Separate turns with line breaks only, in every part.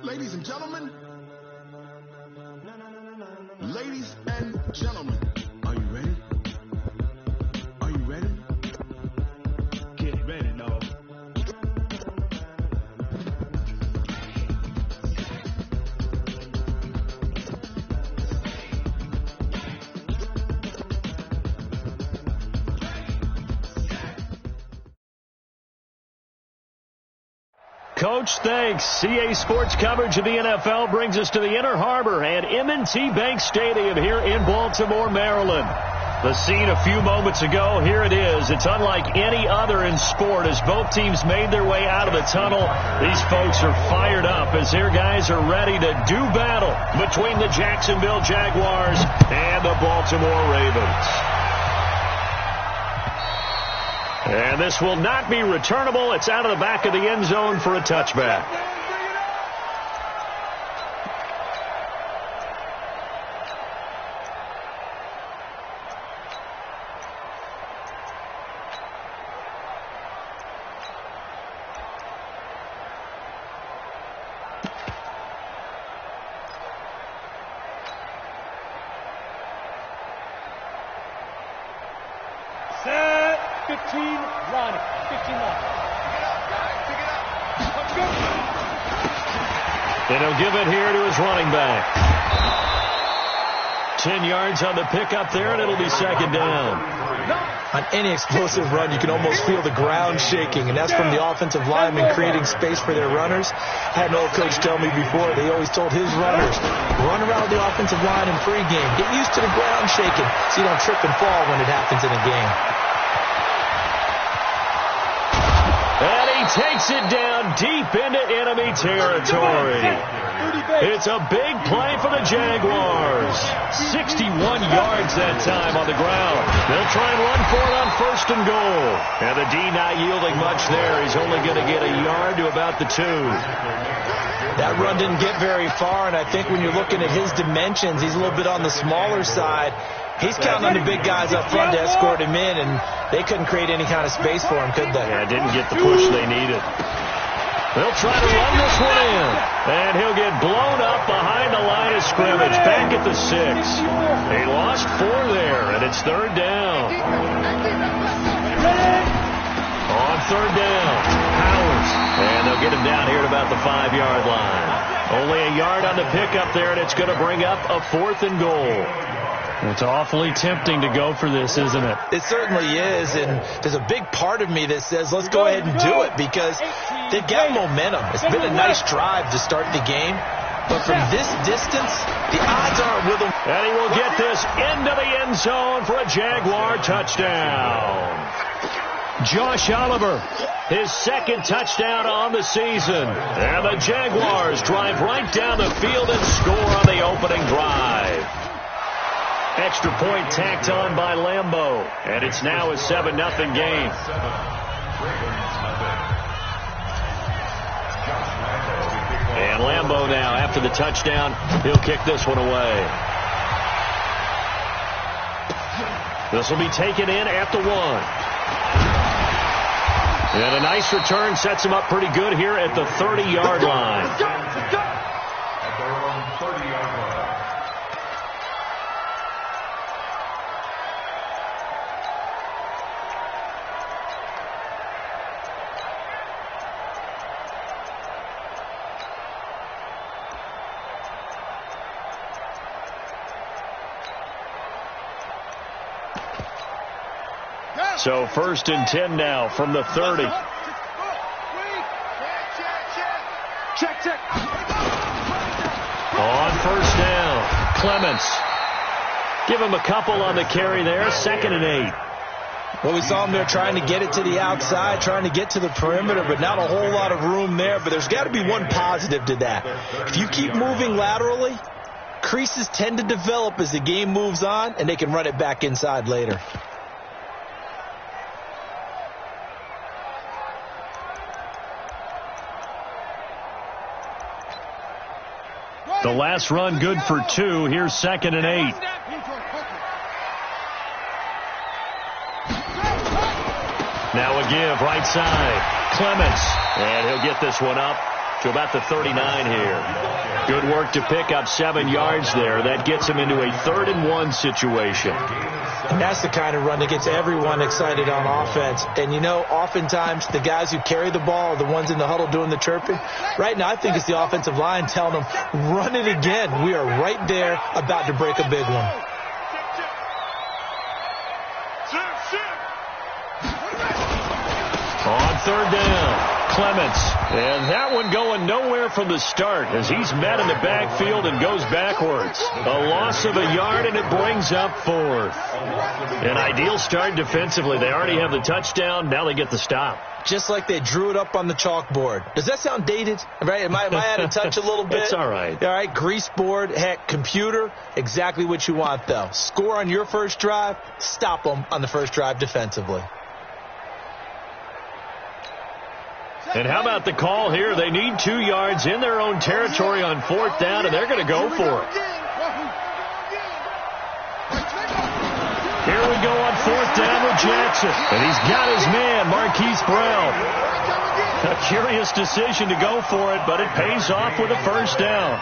Ladies and gentlemen, ladies and gentlemen, are you ready? Are you ready? Get ready, dog.
Coach, thanks. CA Sports coverage of the NFL brings us to the Inner Harbor and M&T Bank Stadium here in Baltimore, Maryland. The scene a few moments ago, here it is. It's unlike any other in sport as both teams made their way out of the tunnel. These folks are fired up as their guys are ready to do battle between the Jacksonville Jaguars and the Baltimore Ravens. And this will not be returnable. It's out of the back of the end zone for a touchback.
Set. 15 line. 15 line. Pick it up. Let's go.
And he'll give it here to his running back. 10 yards on the pickup there, and it'll be second down.
On any explosive run, you can almost feel the ground shaking, and that's from the offensive linemen creating space for their runners. I had an old coach tell me before, they always told his runners, run around the offensive line in pregame. Get used to the ground shaking so you don't trip and fall when it happens in a game.
And he takes it down deep into enemy territory. It's a big play for the Jaguars. 61 yards that time on the ground. They'll try and run for it on first and goal. And the D not yielding much there. He's only going to get a yard to about the 2.
That run didn't get very far, and I think when you're looking at his dimensions, he's a little bit on the smaller side. He's counting on the big guys up front to escort him in, and they couldn't create any kind of space for him, could they?
Yeah, didn't get the push they needed. They'll try to run this one in, and he'll get blown up behind the line of scrimmage, back at the 6. He lost 4 there, and it's third down. On third down, Powers, and they'll get him down here at about the 5-yard line. Only a yard on the pickup there, and it's going to bring up a 4th and goal. It's awfully tempting to go for this, isn't it?
It certainly is, and there's a big part of me that says let's go ahead and do it because they've got momentum. It's been a nice drive to start the game, but from this distance, the odds aren't with him.
And he will get this into the end zone for a Jaguar touchdown. Josh Oliver, his second touchdown on the season. And the Jaguars drive right down the field and score on the opening drive. Extra point tacked on by Lambeau. And it's now a 7-0 game. And Lambeau now, after the touchdown, he'll kick this one away. This will be taken in at the 1. And a nice return sets him up pretty good here at the 30-yard line.
At their own 30-yard line.
So first and 10 now from the 30.
Check.
On first down, Clements. Give him a couple on the carry there, 2nd and 8.
Well, we saw him there trying to get it to the outside, trying to get to the perimeter, but not a whole lot of room there. But there's got to be one positive to that. If you keep moving laterally, creases tend to develop as the game moves on, and they can run it back inside later.
The last run good for 2. Here's 2nd and 8. Now a give, right side. Clements. And he'll get this one up to about the 39 here. Good work to pick up 7 yards there. That gets him into a 3rd and 1 situation.
And that's the kind of run that gets everyone excited on offense. And, you know, oftentimes the guys who carry the ball are the ones in the huddle doing the chirping. Right now, I think it's the offensive line telling them, run it again. We are right there about to break a big one.
On 3rd down, Clements. And that one going nowhere from the start as he's met in the backfield and goes backwards. A loss of a yard, and it brings up 4th. An ideal start defensively. They already have the touchdown. Now they get the stop.
Just like they drew it up on the chalkboard. Does that sound dated? Right? Am I out of touch a little bit?
It's all right.
All right, grease board, heck, computer, exactly what you want, though. Score on your first drive, stop them on the first drive defensively.
And how about the call here? They need 2 yards in their own territory on 4th down, and they're going to go for it. Here we go on 4th down with Jackson. And he's got his man, Marquise Brown. A curious decision to go for it, but it pays off with a 1st down.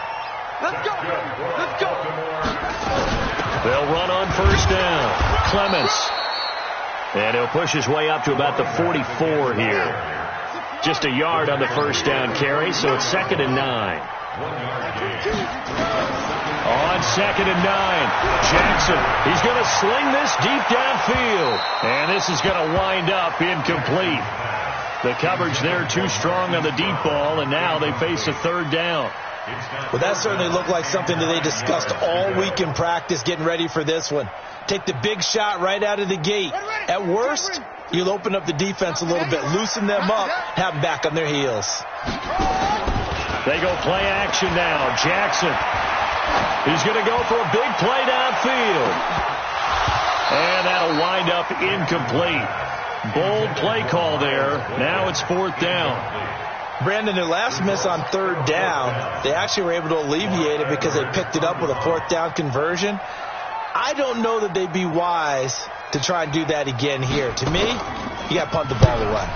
Let's go. Let's go.
They'll run on 1st down. Clements. And he'll push his way up to about the 44 here. Just a yard on the 1st down carry, so it's 2nd and 9. On 2nd and 9, Jackson. He's going to sling this deep downfield. And this is going to wind up incomplete. The coverage there too strong on the deep ball, and now they face a 3rd down.
Well, that certainly looked like something that they discussed all week in practice getting ready for this one. Take the big shot right out of the gate. At worst, you'll open up the defense a little bit, loosen them up, have them back on their heels.
They go play action now. Jackson. He's going to go for a big play downfield. And that'll wind up incomplete. Bold play call there. Now it's 4th down.
Brandon, their last miss on 3rd down, they actually were able to alleviate it because they picked it up with a 4th down conversion. I don't know that they'd be wise to try and do that again here. To me, you got to punt the ball away.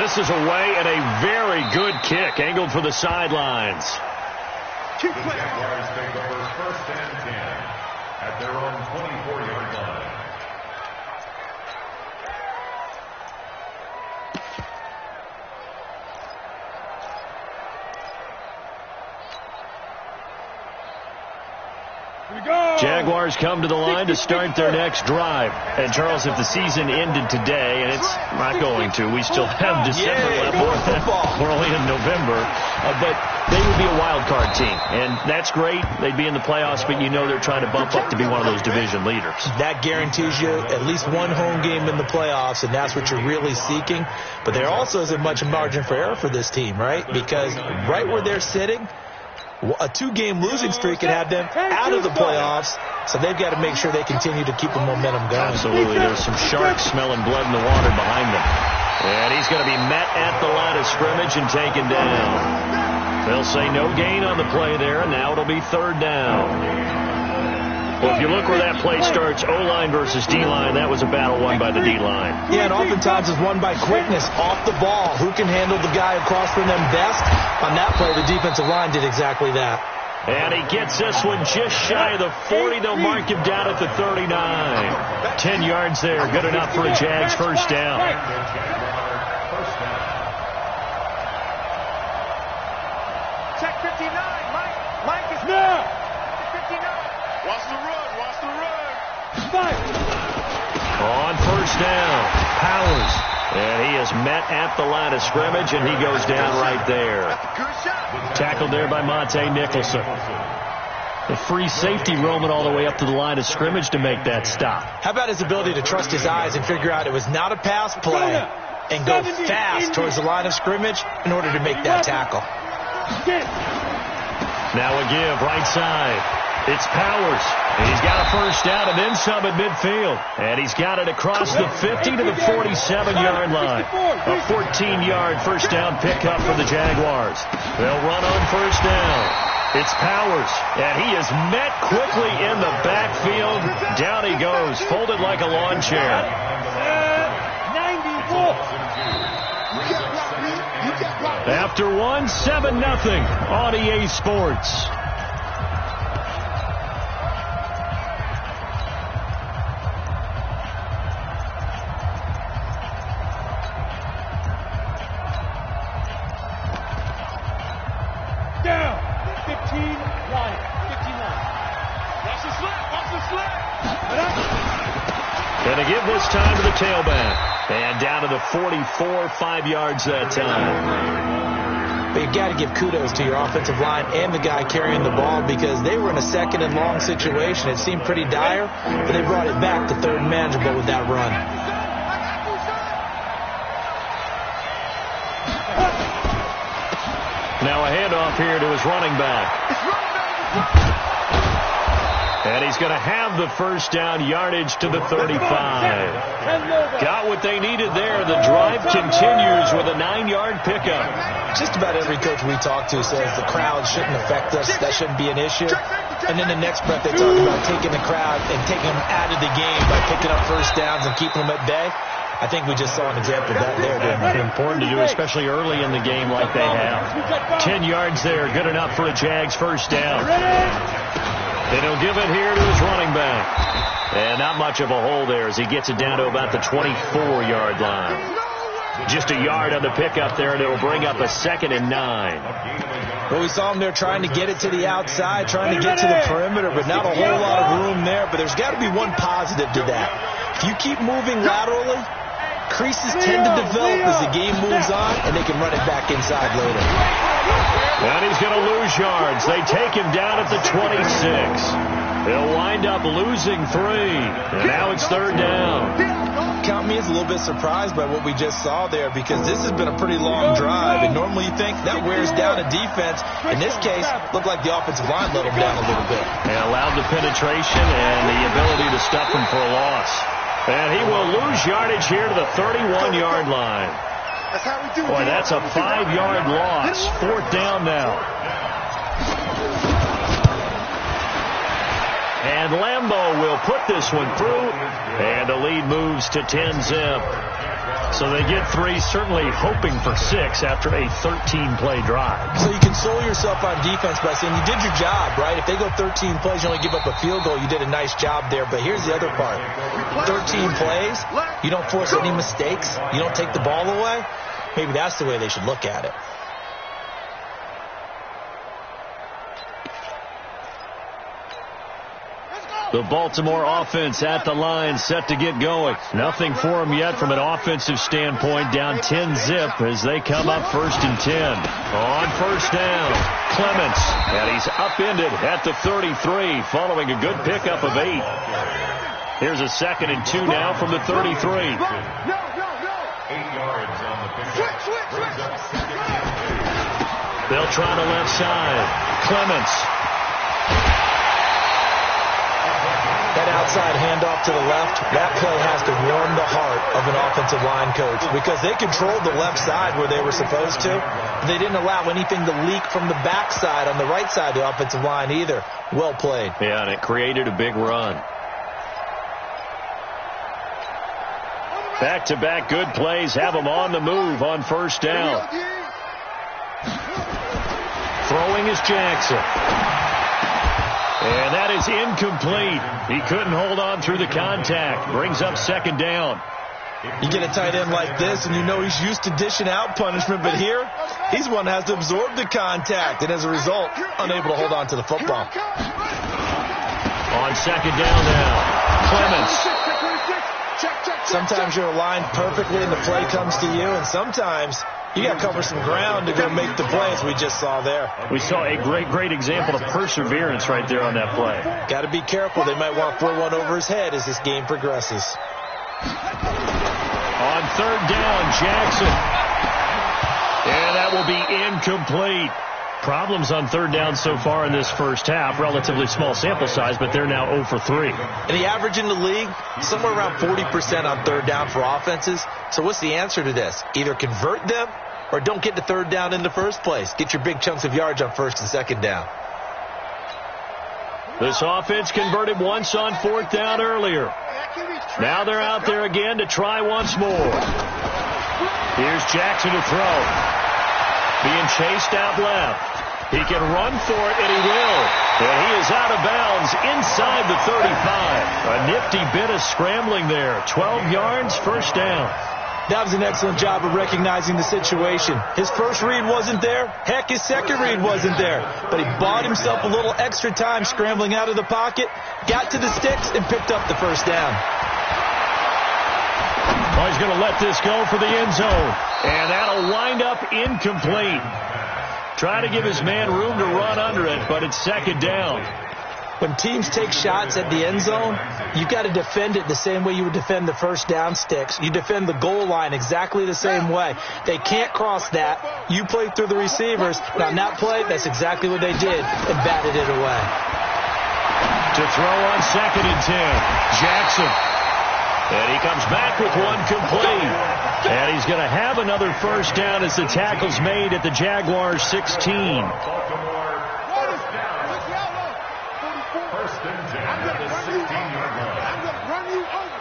This is away and a very good kick angled for the sidelines.
Jaguars take the first and 10 at their own 24-yard line.
Jaguars come to the line to start their next drive. And, Charles, if the season ended today, and it's not going to, we still have December left. We're only in November. But they would be a wild card team. And that's great. They'd be in the playoffs, but you know they're trying to bump up to be one of those division leaders.
That guarantees you at least one home game in the playoffs, and that's what you're really seeking. But there also isn't much margin for error for this team, right? Because right where they're sitting, a 2-game losing streak can have them out of the playoffs, so they've got to make sure they continue to keep the momentum going.
Absolutely. There's some sharks smelling blood in the water behind them. And he's going to be met at the line of scrimmage and taken down. They'll say no gain on the play there, and now it'll be 3rd down. Well, if you look where that play starts, O-line versus D-line, that was a battle won by the D-line.
Yeah, and oftentimes it's won by quickness off the ball. Who can handle the guy across from them best? On that play, the defensive line did exactly that.
And he gets this one just shy of the 40. They'll mark him down at the 39. 10 yards there, good enough for a Jags 1st down.
Check 59. Mike is now. 59.
Watch the run. Watch the run.
Fight.
On 1st down, Powers. And he is met at the line of scrimmage, and he goes down right there.
Good shot.
Tackled there by Monte Nicholson. The free safety roaming all the way up to the line of scrimmage to make that stop.
How about his ability to trust his eyes and figure out it was not a pass play and go fast towards the line of scrimmage in order to make that tackle.
Now a give, right side. It's Powers. And he's got a 1st down and then some at midfield. And he's got it across the 50 to the 47-yard line. A 14-yard 1st down pickup for the Jaguars. They'll run on 1st down. It's Powers. And he is met quickly in the backfield. Down he goes, folded like a lawn chair.
94.
You can't block me. You can't block me.
After one, 7-0 on EA Sports.
Down. 15 line. 15 line. Watch the slip. Watch the slip.
Going to give this time to the tailback. And down to the 44, 5 yards that time.
But you've got to give kudos to your offensive line and the guy carrying the ball because they were in a second and long situation. It seemed pretty dire, but they brought it back to third and manageable with that run.
Now a handoff here to his running back. And he's going to have the first down, yardage to the 35. Got what they needed there. The drive continues with a 9-yard pickup.
Just about every coach we talk to says the crowd shouldn't affect us. That shouldn't be an issue. And then the next breath they talk about taking the crowd and taking them out of the game by picking up first downs and keeping them at bay. I think we just saw an example of that there, didn't we?
Important to do, especially early in the game like they have. 10 yards there, good enough for a Jags first down. And he'll give it here to his running back. And not much of a hole there as he gets it down to about the 24-yard line. Just a yard on the pickup there, and it'll bring up a 2nd and 9.
Well, we saw him there trying to get it to the outside, trying to get to the perimeter, but not a whole lot of room there. But there's got to be one positive to that. If you keep moving laterally, creases tend to develop as the game moves on, and they can run it back inside later.
And he's going to lose yards. They take him down at the 26. They'll wind up losing 3. And now it's third down.
Count me as a little bit surprised by what we just saw there because this has been a pretty long drive. And normally you think that wears down a defense. In this case, looked like the offensive line let them down a little bit.
They allowed the penetration and the ability to stuff him for a loss. And he will lose yardage here to the 31-yard line. Boy, that's a 5-yard loss. Fourth down now. And Lambeau will put this one through. And the lead moves to 10-zip. So they get 3, certainly hoping for 6 after a 13-play drive.
So you console yourself on defense by saying you did your job, right? If they go 13 plays, you only give up a field goal, you did a nice job there. But here's the other part. 13 plays, you don't force any mistakes, you don't take the ball away. Maybe that's the way they should look at it.
The Baltimore offense at the line, set to get going. Nothing for them yet from an offensive standpoint. Down 10-zip as they come up 1st and 10. On first down, Clements. And he's upended at the 33 following a good pickup of 8. Here's a 2nd and 2 now from the 33.
8 yards on the pickup.
They'll try the left side. Clements.
That outside handoff to the left, that play has to warm the heart of an offensive line coach because they controlled the left side where they were supposed to. But they didn't allow anything to leak from the backside on the right side of the offensive line either. Well played.
Yeah, and it created a big run. Back-to-back good plays have them on the move on first down. Throwing is Jackson. And that is incomplete. He couldn't hold on through the contact. Brings up 2nd down.
You get a tight end like this, and you know he's used to dishing out punishment, but here, he's one that has to absorb the contact, and as a result, unable to hold on to the football.
On 2nd down now, Clements.
Sometimes you're aligned perfectly and the play comes to you, and sometimes you got to cover some ground to go make the plays we just saw there.
We saw a great example of perseverance right there on that play.
Got to be careful. They might want to throw one over his head as this game progresses.
On 3rd down, Jackson. And that will be incomplete. Problems on 3rd down so far in this first half. Relatively small sample size, but they're now 0 for 3.
And the average in the league, somewhere around 40% on 3rd down for offenses. So what's the answer to this? Either convert them or don't get to 3rd down in the first place. Get your big chunks of yards on 1st and 2nd down.
This offense converted once on 4th down earlier. Now they're out there again to try once more. Here's Jackson to throw. being chased out left. He can run for it, and he will. And he is out of bounds inside the 35. A nifty bit of scrambling there. 12 yards, first down.
That was an excellent job of recognizing the situation. His first read wasn't there. Heck, his second read wasn't there. But he bought himself a little extra time scrambling out of the pocket, got to the sticks, and picked up the first down.
Oh, he's going to let this go for the end zone. And that'll wind up incomplete. Try to give his man room to run under it, but it's second down.
When teams take shots at the end zone, you've got to defend it the same way you would defend the first down sticks. You defend the goal line exactly the same way. They can't cross that. You play through the receivers. Now, on that play, that's exactly what they did and batted it away.
To throw on 2nd and 10, Jackson. And he comes back with one complete. And he's going to have another first down as the tackle's made at the Jaguars' 16.
First and 10 at the 16-yard line.
I'm going to run you over.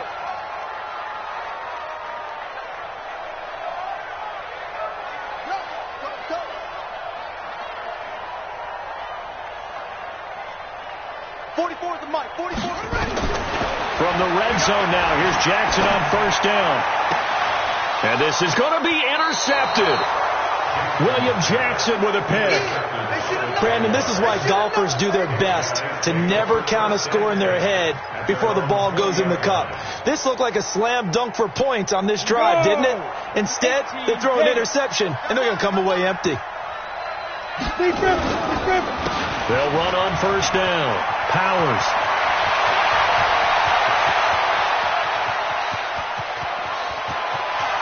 Go. 44 is the mic. 44 is ready.
From the red zone now, here's Jackson on first down. And this is going to be intercepted. William Jackson with a pick.
Brandon, this is why golfers do their best to never count a score in their head before the ball goes in the cup. This looked like a slam dunk for points on this drive, didn't it? Instead, they throw an interception, and they're going to come away empty.
They'll run on first down. Powers.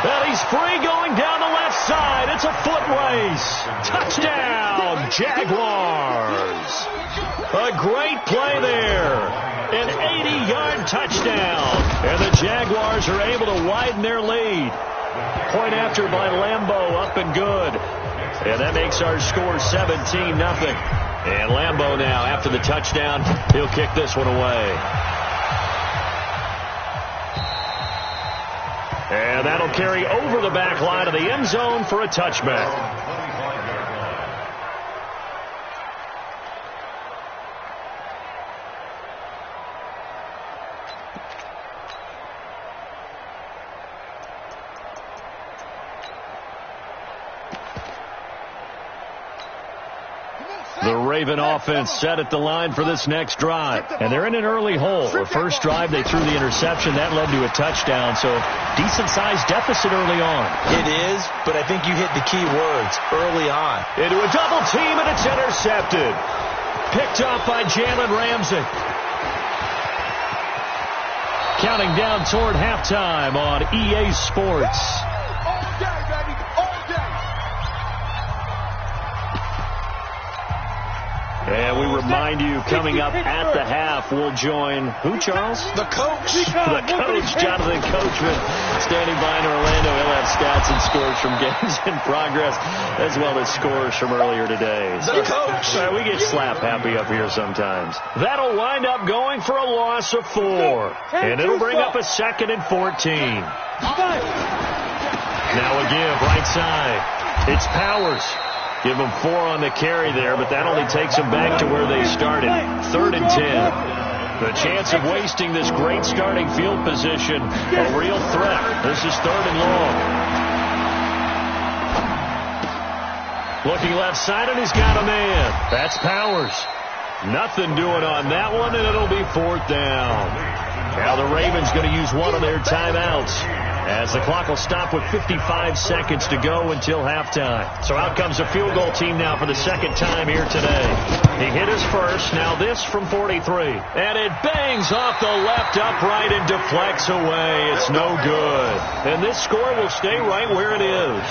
And he's free going down the left side. It's a foot race. Touchdown, Jaguars. A great play there. An 80-yard touchdown. And the Jaguars are able to widen their lead. Point after by Lambeau, up and good. And that makes our score 17-0. And Lambeau now, after the touchdown, he'll kick this one away. And that'll carry over the back line of the end zone for a touchback. The Raven offense set at the line for this next drive. And they're in an early hole. The first drive, they threw the interception. That led to a touchdown. So decent-sized deficit early on.
It is, but I think you hit the key words, early on.
Into a double team, and it's intercepted. Picked off by Jalen Ramsey. Counting down toward halftime on EA Sports.
All day, baby. All day.
And we remind you, coming up at the half, we'll join who, Charles?
The coach.
The coach, Jonathan Coachman, standing by in Orlando. He'll have stats and scores from games in progress, as well as scores from earlier today.
The coach.
We get slap happy up here sometimes. That'll wind up going for a loss of 4. And it'll bring up a 2nd and 14. Now a give, right side. It's Powers. Give them 4 on the carry there, but that only takes them back to where they started. 3rd and 10. The chance of wasting this great starting field position, a real threat. This is 3rd and long. Looking left side, and he's got a man. That's Powers. Nothing doing on that one, and it'll be 4th down. Now the Ravens going to use one of their timeouts, as the clock will stop with 55 seconds to go until halftime. So out comes the field goal team now for the second time here today. He hit his first, now this from 43. And it bangs off the left upright and deflects away. It's no good. And this score will stay right where it is.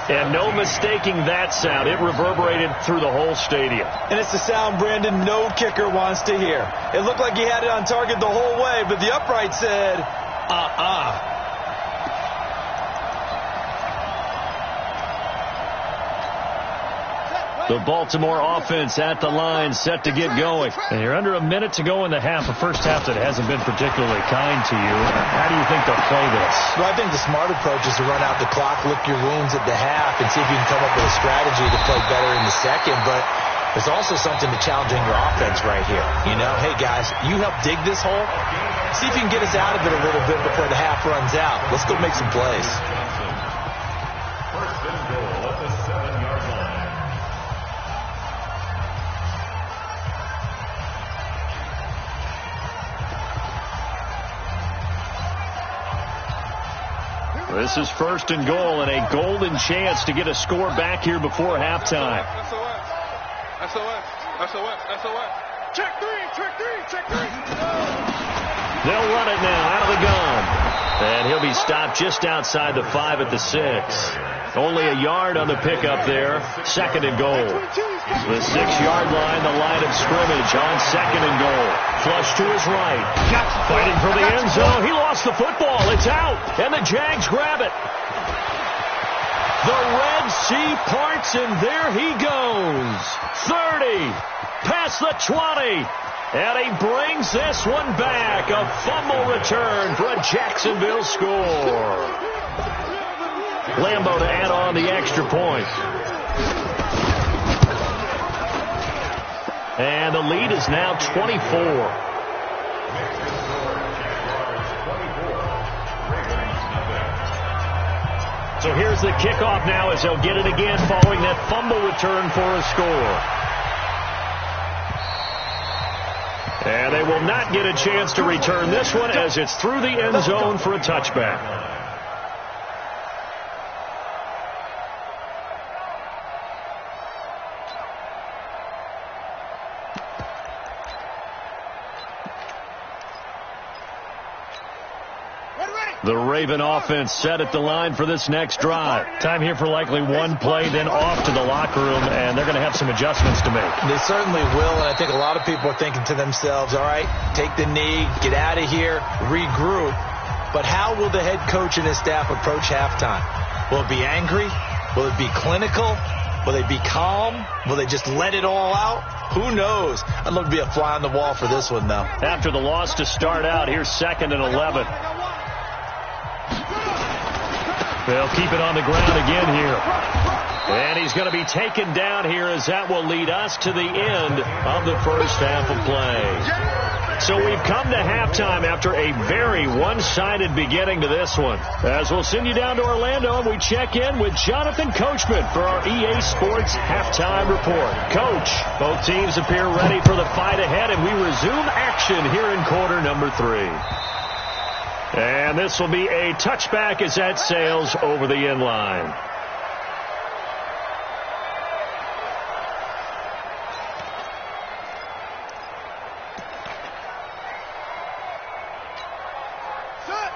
And no mistaking that sound. It reverberated through the whole stadium.
And it's the sound, Brandon, no kicker wants to hear. It looked like he had it on target the whole way, but the upright said,
The Baltimore offense at the line, set to get going. And you're under a minute to go in the half, a first half that hasn't been particularly kind to you. How do you think they'll play this?
Well, I think the smart approach is to run out the clock, lick your wounds at the half, and see if you can come up with a strategy to play better in the second. But there's also something to challenging your offense right here. You know, hey, guys, you help dig this hole. See if you can get us out of it a little bit before the half runs out. Let's go make some plays.
First and goal at the 7-yard line.
This is first and goal and a golden chance to get a score back here before halftime.
SOS. Check three.
They'll run it now out of the gun. And he'll be stopped just outside the 5 at the 6. Only a yard on the pickup there. Second and goal. The 6-yard line, the line of scrimmage on second and goal. Flush to his right. Fighting for the end zone. He lost the football. It's out. And the Jags grab it. The Red Sea parts, and there he goes. 30. Past the 20. And he brings this one back. A fumble return for a Jacksonville score. Lambo to add on the extra point. And the lead is now 24. So here's the kickoff now as they'll get it again following that fumble return for a score. And they will not get a chance to return this one as it's through the end zone for a touchback. The Raven offense set at the line for this next drive. Time here for likely one play, then off to the locker room, and they're going to have some adjustments to make.
They certainly will, and I think a lot of people are thinking to themselves, all right, take the knee, get out of here, regroup. But how will the head coach and his staff approach halftime? Will it be angry? Will it be clinical? Will they be calm? Will they just let it all out? Who knows? I'd love to be a fly on the wall for this one, though.
After the loss to start out, here's 2nd and 11. They'll keep it on the ground again here. And he's going to be taken down here as that will lead us to the end of the first half of play. So we've come to halftime after a very one-sided beginning to this one. As we'll send you down to Orlando, and we check in with Jonathan Coachman for our EA Sports Halftime Report. Coach, both teams appear ready for the fight ahead, and we resume action here in quarter number 3. And this will be a touchback as that sails over the end line.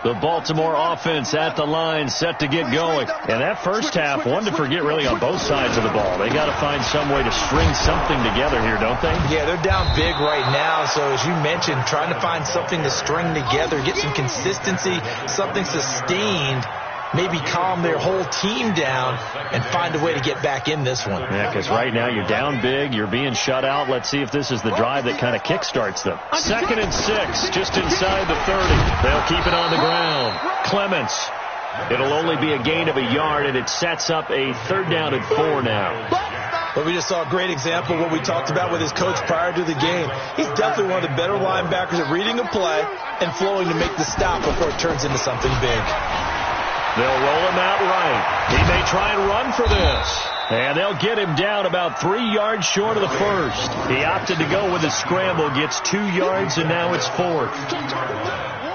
The Baltimore offense at the line, set to get going. And that first half, one to forget really on both sides of the ball. They got to find some way to string something together here, don't they?
Yeah, they're down big right now. So as you mentioned, trying to find something to string together, get some consistency, something sustained, maybe calm their whole team down and find a way to get back in this one.
Yeah, because right now you're down big, you're being shut out. Let's see if this is the drive that kind of kickstarts them. 2nd and 6, just inside the 30. They'll keep it on the ground. Clements. It'll only be a gain of a yard, and it sets up a 3rd down and 4 now.
But we just saw a great example of what we talked about with his coach prior to the game. He's definitely one of the better linebackers at reading a play and flowing to make the stop before it turns into something big.
They'll roll him out right. He may try and run for this. And they'll get him down about 3 yards short of the first. He opted to go with a scramble, gets 2 yards, and now it's 4th.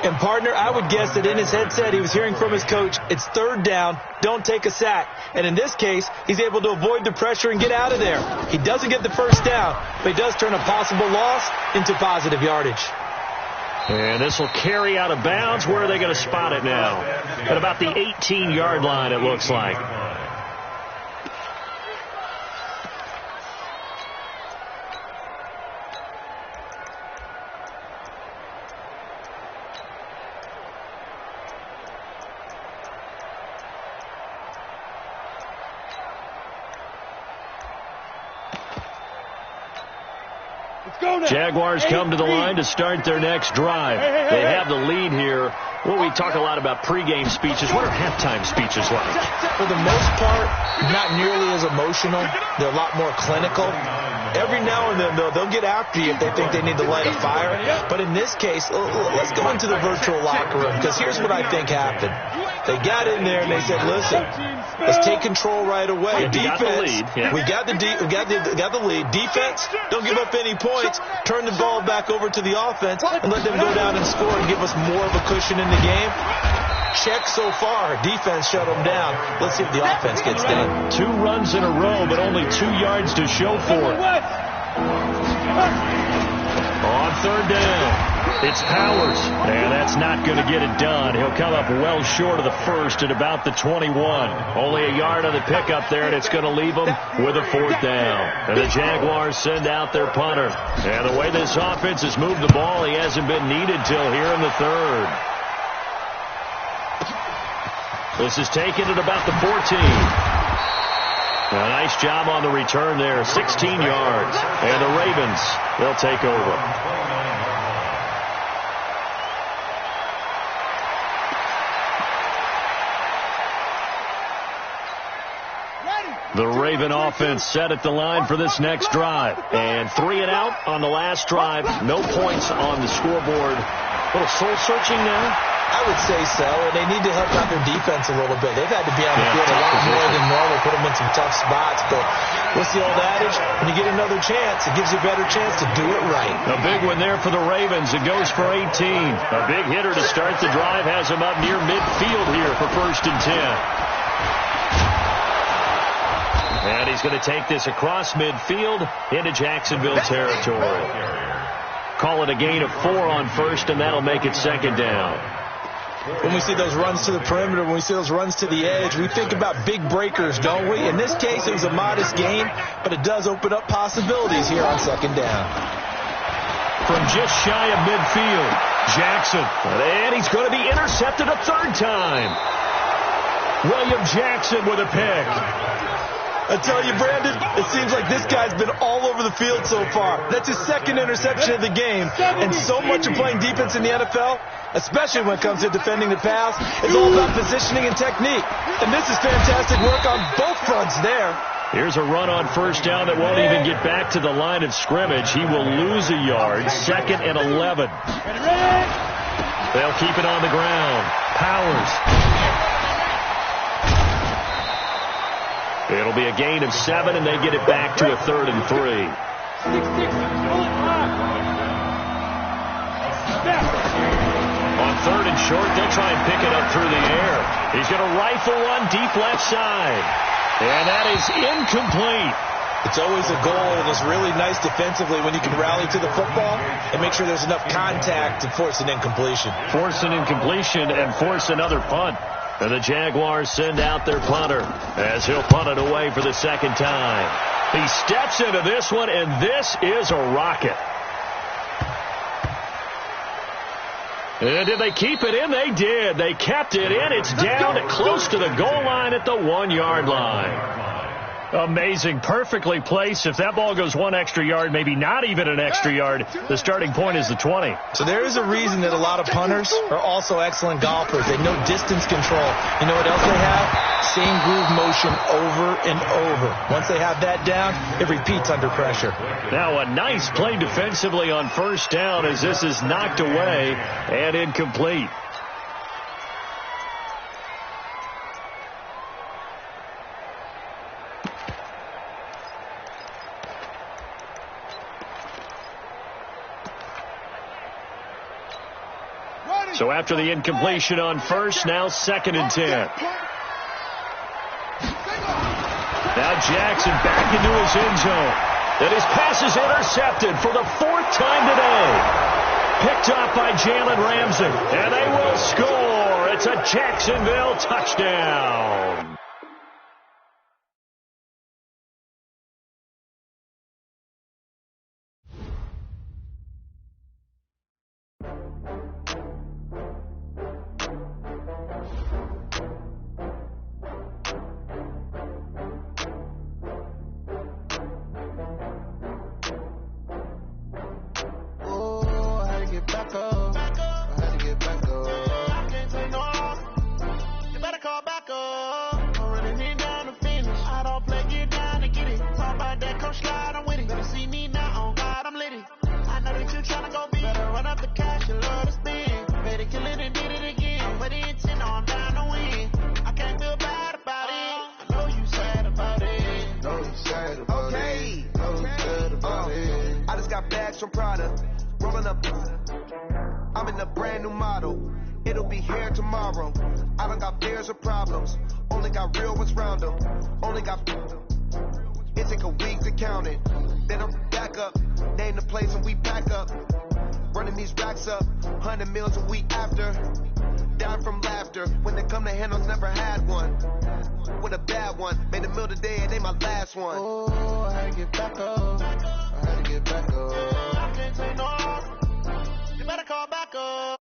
And, partner, I would guess that in his headset he was hearing from his coach, it's 3rd down, don't take a sack. And in this case, he's able to avoid the pressure and get out of there. He doesn't get the first down, but he does turn a possible loss into positive yardage.
And this will carry out of bounds. Where are they going to spot it now? At about the 18-yard line, it looks like. Jaguars come to the line to start their next drive. They have the lead here. Well, we talk a lot about pregame speeches. What are halftime speeches like?
For the most part, not nearly as emotional. They're a lot more clinical. Every now and then, they'll get after you if they think they need to light a fire. But in this case, let's go into the virtual locker room, because here's what I think happened. They got in there and they said, listen, let's take control right away. Defense, we got the lead. Defense, don't give up any points. Turn the ball back over to the offense and let them go down and score and give us more of a cushion in the game. Check so far. Defense shut them down. Let's see if the offense gets done.
2 runs in a row, but only 2 yards to show for it. On third down, it's Powers, and that's not going to get it done. He'll come up well short of the first at about the 21. Only a yard on the pickup there, and it's going to leave them with a 4th down. And the Jaguars send out their punter. And the way this offense has moved the ball, he hasn't been needed till here in the 3rd. This is taken at about the 14. A nice job on the return there, 16 yards. And the Ravens, they'll take over. The Raven offense set at the line for this next drive. And 3 and out on the last drive. No points on the scoreboard. A little soul-searching now.
I would say so, and they need to help out their defense a little bit. They've had to be on the field a lot more than normal, put them in some tough spots. But what's the old adage? When you get another chance, it gives you a better chance to do it right.
A big one there for the Ravens. It goes for 18. A big hitter to start the drive has him up near midfield here for 1st and 10. And he's going to take this across midfield into Jacksonville territory. Call it a gain of 4 on 1st, and that'll make it 2nd down.
When we see those runs to the perimeter, when we see those runs to the edge, we think about big breakers, don't we? In this case, it was a modest gain, but it does open up possibilities here on 2nd down.
From just shy of midfield, Jackson. And he's going to be intercepted a 3rd time. William Jackson with a pick.
I tell you, Brandon, it seems like this guy's been all over the field so far. That's his 2nd interception of the game. And so much of playing defense in the NFL, especially when it comes to defending the pass, is all about positioning and technique. And this is fantastic work on both fronts there.
Here's a run on 1st down that won't even get back to the line of scrimmage. He will lose a yard. 2nd and 11. They'll keep it on the ground. Powers. It'll be a gain of 7, and they get it back to a 3rd and 3. On 3rd and short, they'll try and pick it up through the air. He's going to rifle one deep left side. And that is incomplete.
It's always a goal, and it's really nice defensively when you can rally to the football and make sure there's enough contact to force an incompletion.
Force an incompletion and force another punt. And the Jaguars send out their punter as he'll punt it away for the 2nd time. He steps into this one, and this is a rocket. And did they keep it in? They did. They kept it in. It's down close to the goal line at the 1-yard line. Amazing. Perfectly placed. If that ball goes 1 extra yard, maybe not even an extra yard, the starting point is the 20.
So there is a reason that a lot of punters are also excellent golfers. They know distance control. You know what else they have? Same groove motion over and over. Once they have that down, it repeats under pressure.
Now a nice play defensively on 1st down as this is knocked away and incomplete. So after the incompletion on 1st, now 2nd and 10. Now Jackson back into his end zone. And his pass is intercepted for the 4th time today. Picked off by Jalen Ramsey. And they will score. It's a Jacksonville touchdown.
bags from Prada. Rolling up, I'm in a brand new model. It'll be here tomorrow. I don't got fears or problems. Only got real ones round them. Only got. It take a week to count it. Then I'm back up. Name the place and we pack up. Running these racks up. 100 meals a week after. Down from laughter. When it come to handles, never had one. With a bad one. Made a meal today, it ain't my last one.
Oh, I had to get back up. I had to get back up. I can't say no. You better call back up.